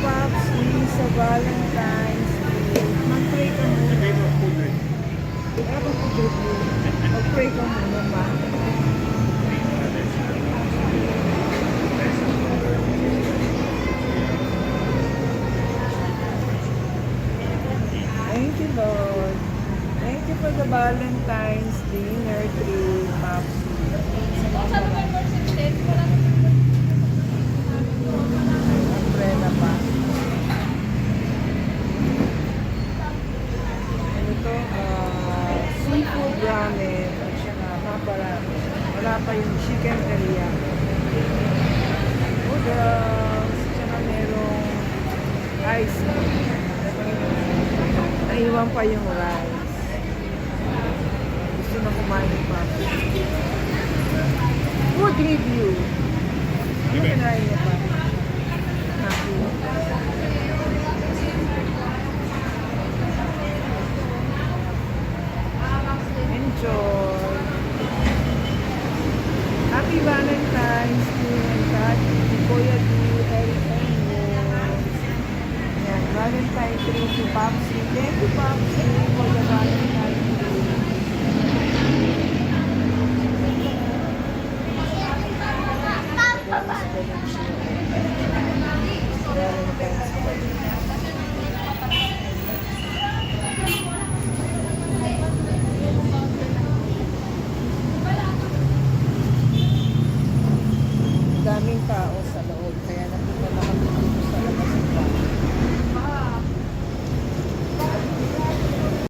Popsy, sa Valentine's Day. Mag-pray ka muna. Wala bang food review? Mag-pray ka muna ba? Thank you, Lord. Thank you for the Valentine's dinner tree, Popsy. Sa mga umbrella pa. Ito, seafood ramen at saka paparami. Wala pa yung chicken teriyaki. Noodles, at saka merong ice cream. Naiwan pa yung rice. Gusto na kumain pa. Food review. Ano kinain niya pa? Happy. Enjoy. Happy Valentine's Day and Daddy, Kuya D, Eric and Rose. Yan, Valentine's Day to Popsy. Thank you, Popsy.